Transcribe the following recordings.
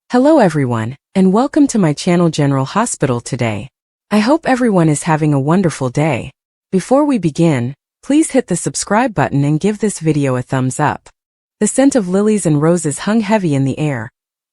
Hello everyone, and welcome to my channel General Hospital today. I hope everyone is having a wonderful day. Before we begin, please hit the subscribe button and give this video a thumbs up. The scent of lilies and roses hung heavy in the air,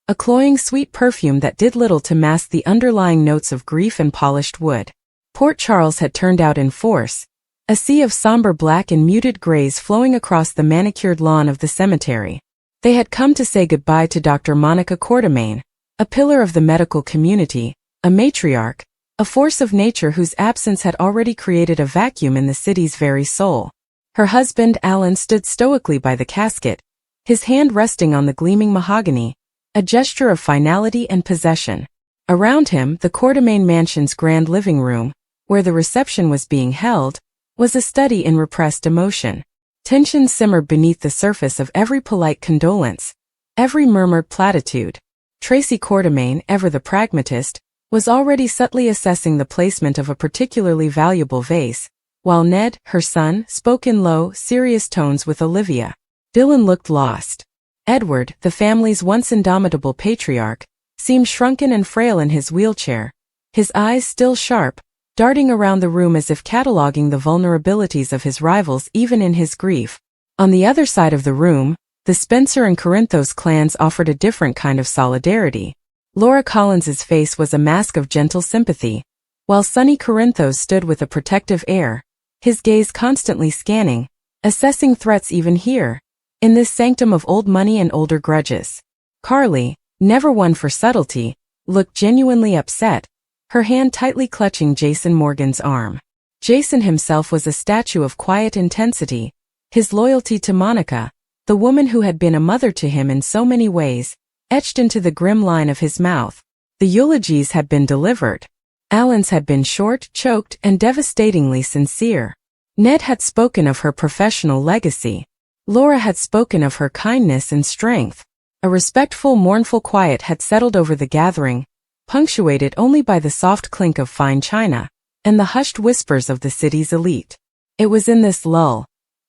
a cloying sweet perfume that did little to mask the underlying notes of grief and polished wood. Port Charles had turned out in force, a sea of somber black and muted grays flowing across the manicured lawn of the cemetery. They had come to say goodbye to Dr. Monica Quartermain, a pillar of the medical community, a matriarch, a force of nature whose absence had already created a vacuum in the city's very soul. Her husband, Alan, stood stoically by the casket, his hand resting on the gleaming mahogany, a gesture of finality and possession. Around him, the Quartermain mansion's grand living room, where the reception was being held, was a study in repressed emotion. Tension simmered beneath the surface of every polite condolence, every murmured platitude. Tracy Quartermain, ever the pragmatist, was already subtly assessing the placement of a particularly valuable vase, while Ned, her son, spoke in low, serious tones with Olivia. Dylan looked lost. Edward, the family's once indomitable patriarch, seemed shrunken and frail in his wheelchair, his eyes still sharp, darting around the room as if cataloging the vulnerabilities of his rivals even in his grief. On the other side of the room, the Spencer and Corinthos clans offered a different kind of solidarity. Laura Collins's face was a mask of gentle sympathy, while Sonny Corinthos stood with a protective air, his gaze constantly scanning, assessing threats even here, in this sanctum of old money and older grudges. Carly, never one for subtlety, looked genuinely upset, her hand tightly clutching Jason Morgan's arm. Jason himself was a statue of quiet intensity, his loyalty to Monica, the woman who had been a mother to him in so many ways, etched into the grim line of his mouth. The eulogies had been delivered. Alan's had been short, choked, and devastatingly sincere. Ned had spoken of her professional legacy. Laura had spoken of her kindness and strength. A respectful, mournful quiet had settled over the gathering, punctuated only by the soft clink of fine china, and the hushed whispers of the city's elite. It was in this lull,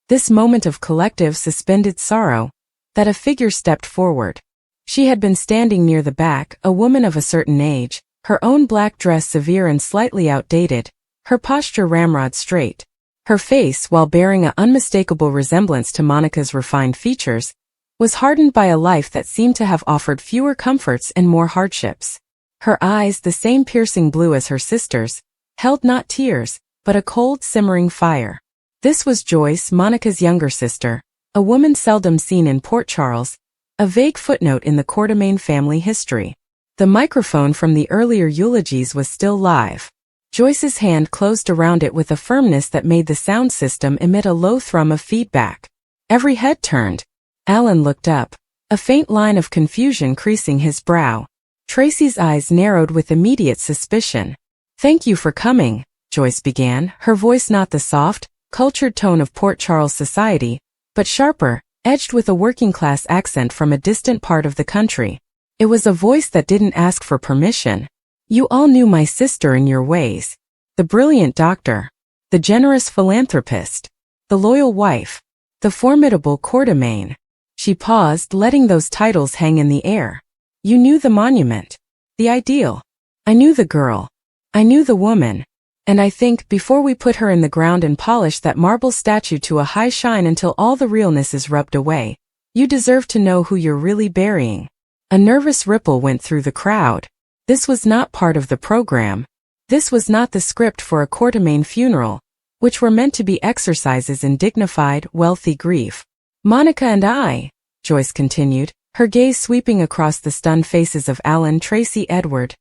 this moment of collective suspended sorrow, that a figure stepped forward. She had been standing near the back, a woman of a certain age, her own black dress severe and slightly outdated, her posture ramrod straight. Her face, while bearing an unmistakable resemblance to Monica's refined features, was hardened by a life that seemed to have offered fewer comforts and more hardships. Her eyes, the same piercing blue as her sister's, held not tears, but a cold, simmering fire. This was Joyce, Monica's younger sister, a woman seldom seen in Port Charles, a vague footnote in the Quartermain family history. The microphone from the earlier eulogies was still live. Joyce's hand closed around it with a firmness that made the sound system emit a low thrum of feedback. Every head turned. Alan looked up, a faint line of confusion creasing his brow. Tracy's eyes narrowed with immediate suspicion. "Thank you for coming," Joyce began, her voice not the soft, cultured tone of Port Charles society, but sharper, edged with a working-class accent from a distant part of the country. It was a voice that didn't ask for permission. "You all knew my sister in your ways. The brilliant doctor, the generous philanthropist, the loyal wife, the formidable Quartermain." She paused, letting those titles hang in the air. "You knew the monument, the ideal. I knew the girl. I knew the woman. And I think, before we put her in the ground and polish that marble statue to a high shine until all the realness is rubbed away, you deserve to know who you're really burying." A nervous ripple went through the crowd. This was not part of the program. This was not the script for a Quartermain funeral, which were meant to be exercises in dignified, wealthy grief. "Monica and I," Joyce continued, her gaze sweeping across the stunned faces of Alan, Tracy, Edward.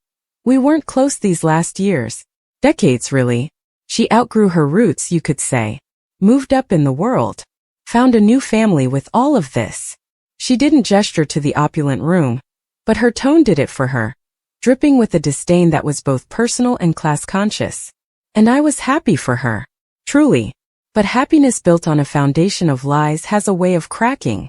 "We weren't close these last years. Decades, really. She outgrew her roots, you could say. Moved up in the world. Found a new family with all of this." She didn't gesture to the opulent room, but her tone did it for her, dripping with a disdain that was both personal and class-conscious. "And I was happy for her. Truly. But happiness built on a foundation of lies has a way of cracking.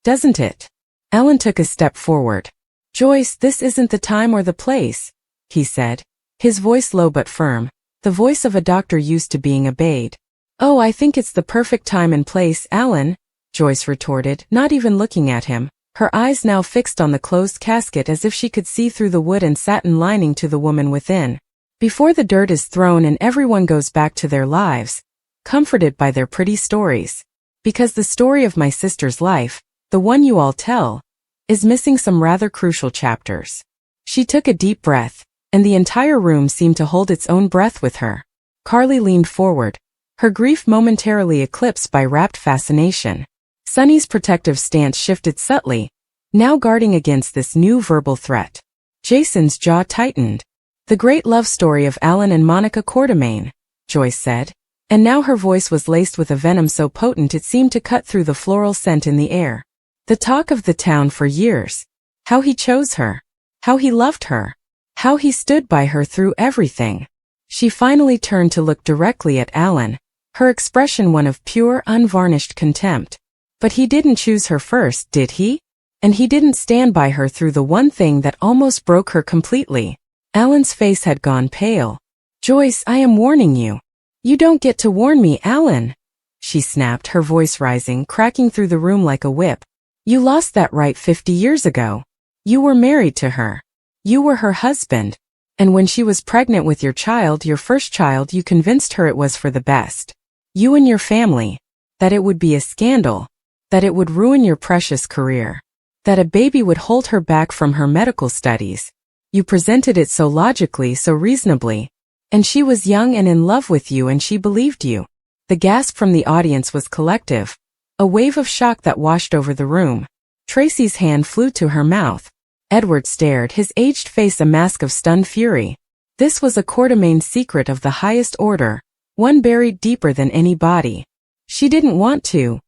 Doesn't it?" Alan took a step forward. "Joyce, this isn't the time or the place," he said, his voice low but firm, the voice of a doctor used to being obeyed. "Oh, I think it's the perfect time and place, Alan," Joyce retorted, not even looking at him. her eyes now fixed on the closed casket as if she could see through the wood and satin lining to the woman within. Before the dirt is thrown and everyone goes back to their lives, comforted by their pretty stories. Because the story of my sister's life, the one you all tell, is missing some rather crucial chapters. She took a deep breath, and the entire room seemed to hold its own breath with her. Carly leaned forward, her grief momentarily eclipsed by rapt fascination. Sunny's protective stance shifted subtly, now guarding against this new verbal threat. Jason's jaw tightened. The great love story of Alan and Monica Quartermain, Joyce said, and now her voice was laced with a venom so potent it seemed to cut through the floral scent in the air. The talk of the town for years. How he chose her. How he loved her. How he stood by her through everything. She finally turned to look directly at Alan, her expression one of pure, unvarnished contempt. But he didn't choose her first, did he? And he didn't stand by her through the one thing that almost broke her completely. Alan's face had gone pale. Joyce, I am warning you. You don't get to warn me, Alan, she snapped, her voice rising, cracking through the room like a whip. You lost that right 50 years ago. You were married to her. You were her husband. And when she was pregnant with your child, your first child, you convinced her it was for the best. You and your family. That it would be a scandal. That it would ruin your precious career. That a baby would hold her back from her medical studies. You presented it so logically, so reasonably. And she was young and in love with you and she believed you. The gasp from the audience was collective. A wave of shock that washed over the room. Tracy's hand flew to her mouth. Edward stared, his aged face a mask of stunned fury. This was a Quartermain secret of the highest order, one buried deeper than any body. She didn't want to.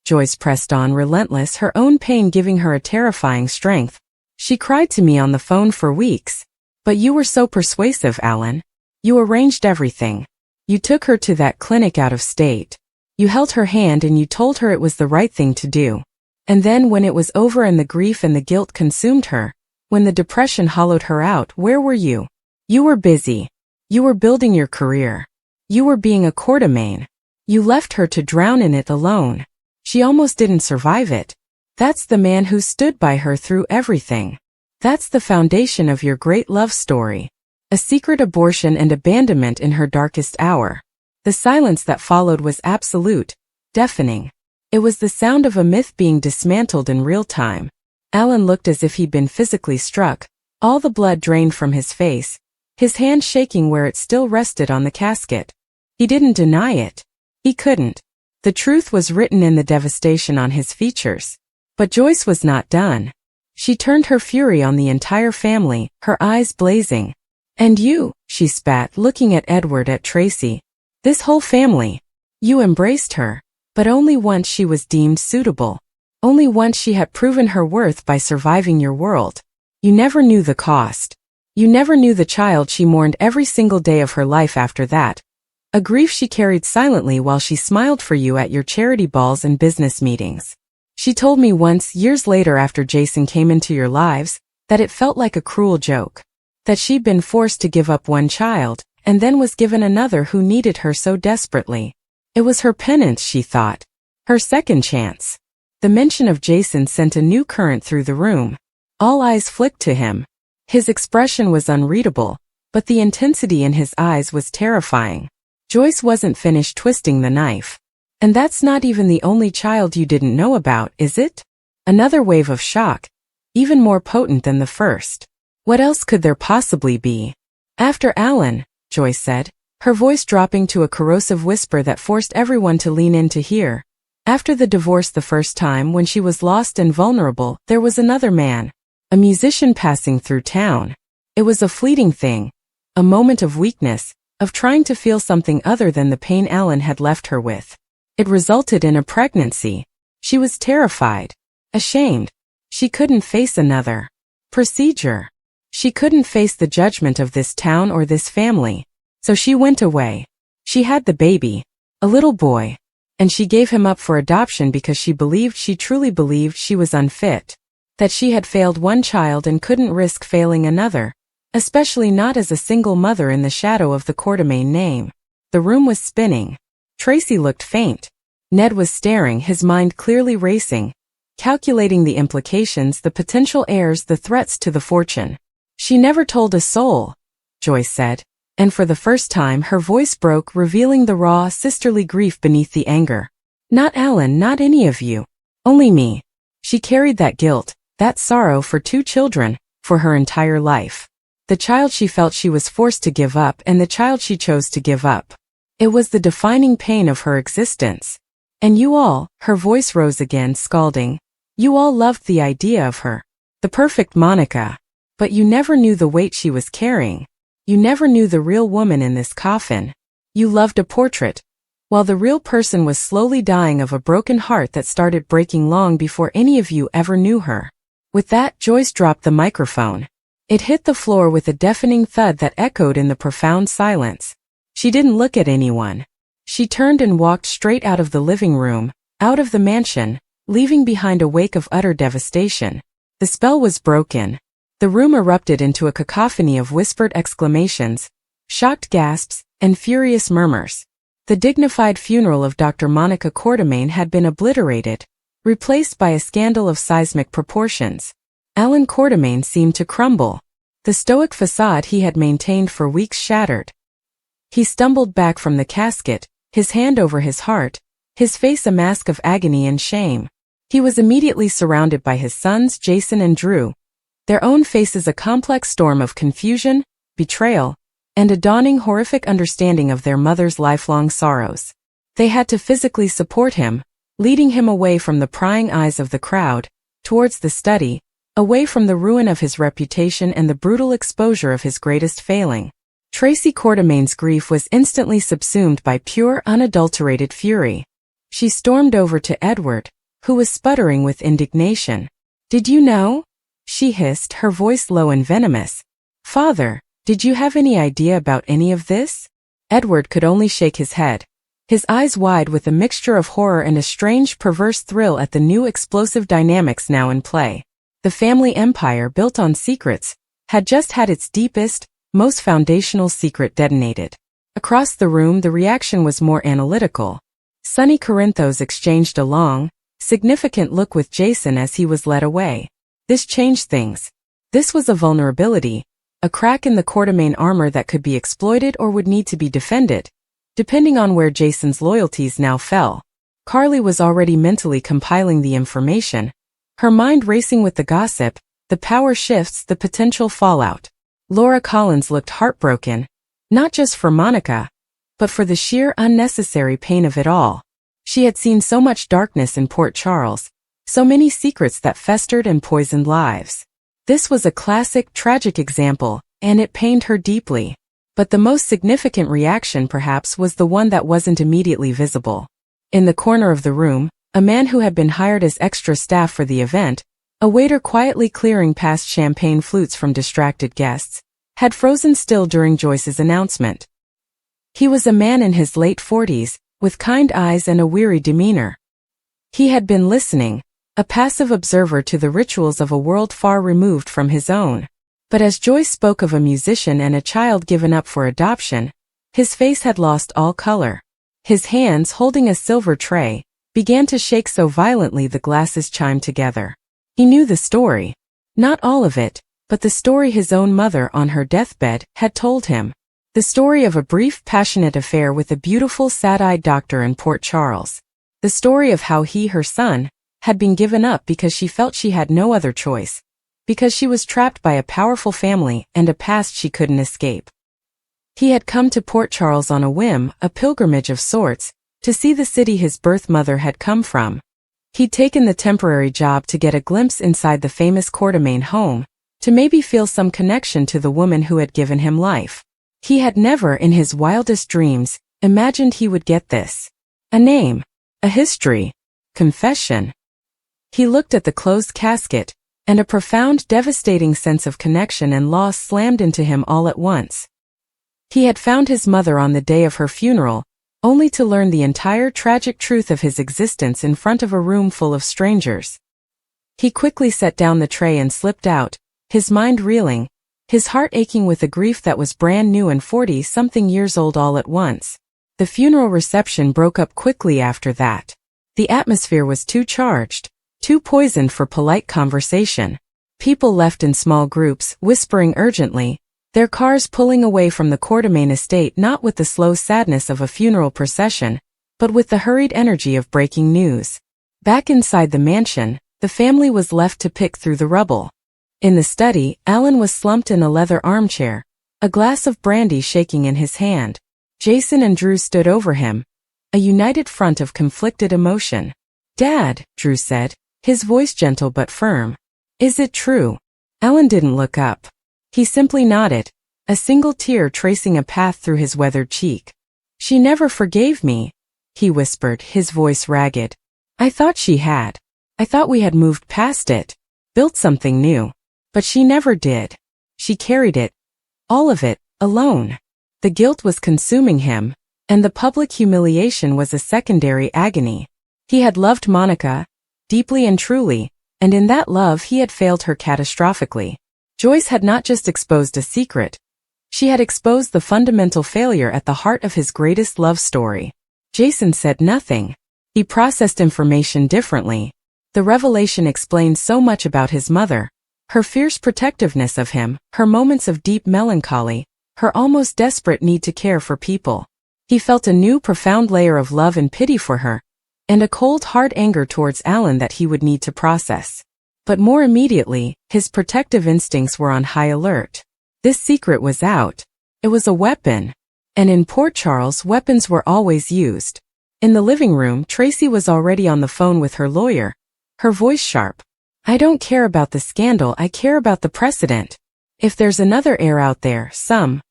Joyce pressed on, relentless, her own pain giving her a terrifying strength. She cried to me on the phone for weeks. But you were so persuasive, Alan. You arranged everything. You took her to that clinic out of state. You held her hand and you told her it was the right thing to do. And then when it was over and the grief and the guilt consumed her, when the depression hollowed her out, where were you? You were busy. You were building your career. You were being a Quartermain. You left her to drown in it alone. She almost didn't survive it. That's the man who stood by her through everything. That's the foundation of your great love story. A secret abortion and abandonment in her darkest hour. The silence that followed was absolute, deafening. It was the sound of a myth being dismantled in real time. Alan looked as if he'd been physically struck, all the blood drained from his face, his hand shaking where it still rested on the casket. He didn't deny it. He couldn't. The truth was written in the devastation on his features. But Joyce was not done. She turned her fury on the entire family, her eyes blazing. And you, she spat, looking at Edward, at Tracy. This whole family. You embraced her. But only once she was deemed suitable. Only once she had proven her worth by surviving your world. You never knew the cost. You never knew the child she mourned every single day of her life after that. A grief she carried silently while she smiled for you at your charity balls and business meetings. She told me once, years later after Jason came into your lives, that it felt like a cruel joke. That she'd been forced to give up one child, and then was given another who needed her so desperately. It was her penance, she thought. Her second chance. The mention of Jason sent a new current through the room. All eyes flicked to him. His expression was unreadable, but the intensity in his eyes was terrifying. Joyce wasn't finished twisting the knife. And that's not even the only child you didn't know about, is it? Another wave of shock, even more potent than the first. What else could there possibly be? After Alan, Joyce said, her voice dropping to a corrosive whisper that forced everyone to lean in to hear. After the divorce the first time, when she was lost and vulnerable, there was another man. A musician passing through town. It was a fleeting thing. A moment of weakness, of trying to feel something other than the pain Alan had left her with. It resulted in a pregnancy. She was terrified. Ashamed. She couldn't face another procedure. She couldn't face the judgment of this town or this family. So she went away. She had the baby. A little boy. And she gave him up for adoption because she truly believed she was unfit. That she had failed one child and couldn't risk failing another. Especially not as a single mother in the shadow of the Quartermain name. The room was spinning. Tracy looked faint. Ned was staring, his mind clearly racing. calculating the implications, the potential heirs, the threats to the fortune. She never told a soul, Joyce said, and for the first time her voice broke, revealing the raw, sisterly grief beneath the anger. Not Alan, not any of you. Only me. She carried that guilt, that sorrow for 2 children, for her entire life. The child she felt she was forced to give up and the child she chose to give up. It was the defining pain of her existence. And you all, her voice rose again, scalding, you all loved the idea of her. The perfect Monica. But you never knew the weight she was carrying. You never knew the real woman in this coffin. You loved a portrait, while the real person was slowly dying of a broken heart that started breaking long before any of you ever knew her. With that, Joyce dropped the microphone. It hit the floor with a deafening thud that echoed in the profound silence. She didn't look at anyone. She turned and walked straight out of the living room, out of the mansion, leaving behind a wake of utter devastation. The spell was broken. The room erupted into a cacophony of whispered exclamations, shocked gasps, and furious murmurs. The dignified funeral of Dr. Monica Quartermain had been obliterated, replaced by a scandal of seismic proportions. Alan Quartermain seemed to crumble. The stoic facade he had maintained for weeks shattered. He stumbled back from the casket, his hand over his heart, his face a mask of agony and shame. He was immediately surrounded by his sons Jason and Drew, their own faces a complex storm of confusion, betrayal, and a dawning horrific understanding of their mother's lifelong sorrows. They had to physically support him, leading him away from the prying eyes of the crowd, towards the study, away from the ruin of his reputation and the brutal exposure of his greatest failing. Tracy Quartermain's grief was instantly subsumed by pure, unadulterated fury. She stormed over to Edward, who was sputtering with indignation. "Did you know?" she hissed, her voice low and venomous. "Father, did you have any idea about any of this?" Edward could only shake his head, his eyes wide with a mixture of horror and a strange, perverse thrill at the new explosive dynamics now in play. The family empire, built on secrets, had just had its deepest, most foundational secret detonated. Across the room, the reaction was more analytical. Sonny Corinthos exchanged a long, significant look with Jason as he was led away. This changed things. This was a vulnerability, a crack in the Quartermain armor that could be exploited or would need to be defended, depending on where Jason's loyalties now fell. Carly was already mentally compiling the information, her mind racing with the gossip, the power shifts, the potential fallout. Laura Collins looked heartbroken, not just for Monica, but for the sheer unnecessary pain of it all. She had seen so much darkness in Port Charles, so many secrets that festered and poisoned lives. This was a classic, tragic example, and it pained her deeply. But the most significant reaction perhaps was the one that wasn't immediately visible. In the corner of the room, a man who had been hired as extra staff for the event, a waiter quietly clearing past champagne flutes from distracted guests, had frozen still during Joyce's announcement. He was a man in his late 40s, with kind eyes and a weary demeanor. He had been listening, a passive observer to the rituals of a world far removed from his own. But as Joyce spoke of a musician and a child given up for adoption, his face had lost all color. His hands, holding a silver tray, began to shake so violently the glasses chimed together. He knew the story. Not all of it, but the story his own mother on her deathbed had told him. The story of a brief, passionate affair with a beautiful, sad-eyed doctor in Port Charles. The story of how he, her son, had been given up because she felt she had no other choice, because she was trapped by a powerful family and a past she couldn't escape. He had come to Port Charles on a whim, a pilgrimage of sorts, to see the city his birth mother had come from. He'd taken the temporary job to get a glimpse inside the famous Quartermain home, to maybe feel some connection to the woman who had given him life. He had never, in his wildest dreams, imagined he would get this. A name, a history, confession. He looked at the closed casket, and a profound, devastating sense of connection and loss slammed into him all at once. He had found his mother on the day of her funeral, only to learn the entire tragic truth of his existence in front of a room full of strangers. He quickly set down the tray and slipped out, his mind reeling, his heart aching with a grief that was brand new and 40-something years old all at once. The funeral reception broke up quickly after that. The atmosphere was too charged, too poisoned for polite conversation. People left in small groups, whispering urgently, their cars pulling away from the Quartermain estate, not with the slow sadness of a funeral procession, but with the hurried energy of breaking news. Back inside the mansion, the family was left to pick through the rubble. In the study, Alan was slumped in a leather armchair, a glass of brandy shaking in his hand. Jason and Drew stood over him, a united front of conflicted emotion. "Dad," Drew said, his voice gentle but firm. "Is it true?" Alan didn't look up. He simply nodded, a single tear tracing a path through his weathered cheek. "She never forgave me," he whispered, his voice ragged. "I thought she had. I thought we had moved past it, built something new. But she never did. She carried it, all of it, alone." The guilt was consuming him, and the public humiliation was a secondary agony. He had loved Monica, deeply and truly, and in that love he had failed her catastrophically. Joyce had not just exposed a secret. She had exposed the fundamental failure at the heart of his greatest love story. Jason said nothing. He processed information differently. The revelation explained so much about his mother, her fierce protectiveness of him, her moments of deep melancholy, her almost desperate need to care for people. He felt a new profound layer of love and pity for her, and a cold hard anger towards Alan that he would need to process. But more immediately, his protective instincts were on high alert. This secret was out. It was a weapon. And in Port Charles, weapons were always used. In the living room, Tracy was already on the phone with her lawyer, her voice sharp. "I don't care about the scandal, I care about the precedent. If there's another heir out there, some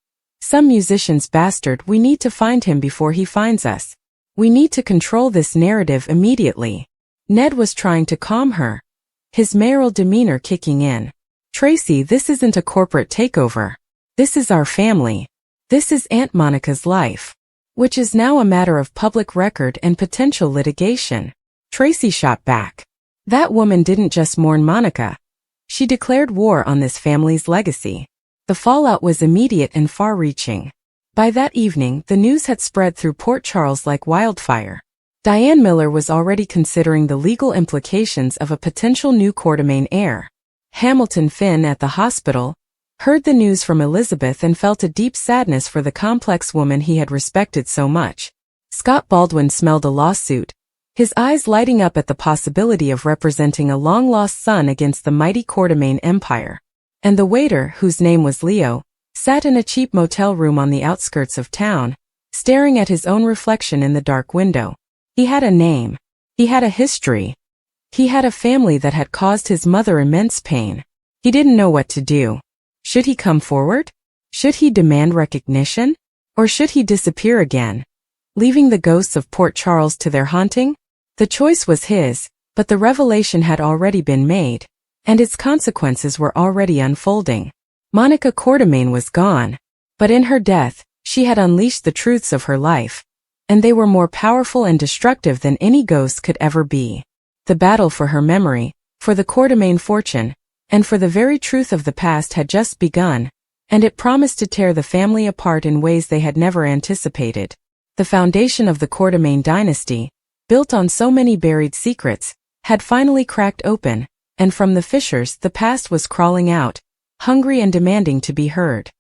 musician's bastard, we need to find him before he finds us. We need to control this narrative immediately." Ned was trying to calm her, his mayoral demeanor kicking in. "Tracy, this isn't a corporate takeover. This is our family. This is Aunt Monica's life, which is now a matter of public record and potential litigation." Tracy shot back. That woman didn't just mourn Monica. She declared war on this family's legacy. The fallout was immediate and far-reaching. By that evening, the news had spread through Port Charles like wildfire. Diane Miller was already considering the legal implications of a potential new Quartermain heir. Hamilton Finn at the hospital heard the news from Elizabeth and felt a deep sadness for the complex woman he had respected so much. Scott Baldwin smelled a lawsuit, his eyes lighting up at the possibility of representing a long-lost son against the mighty Quartermain empire. And the waiter, whose name was Leo, sat in a cheap motel room on the outskirts of town, staring at his own reflection in the dark window. He had a name. He had a history. He had a family that had caused his mother immense pain. He didn't know what to do. Should he come forward? Should he demand recognition? Or should he disappear again, leaving the ghosts of Port Charles to their haunting? The choice was his, but the revelation had already been made, and its consequences were already unfolding. Monica Quartermain was gone, but in her death, she had unleashed the truths of her life, and they were more powerful and destructive than any ghost could ever be. The battle for her memory, for the Quartermain fortune, and for the very truth of the past had just begun, and it promised to tear the family apart in ways they had never anticipated. The foundation of the Quartermain dynasty, built on so many buried secrets, had finally cracked open, and from the fissures the past was crawling out, hungry and demanding to be heard.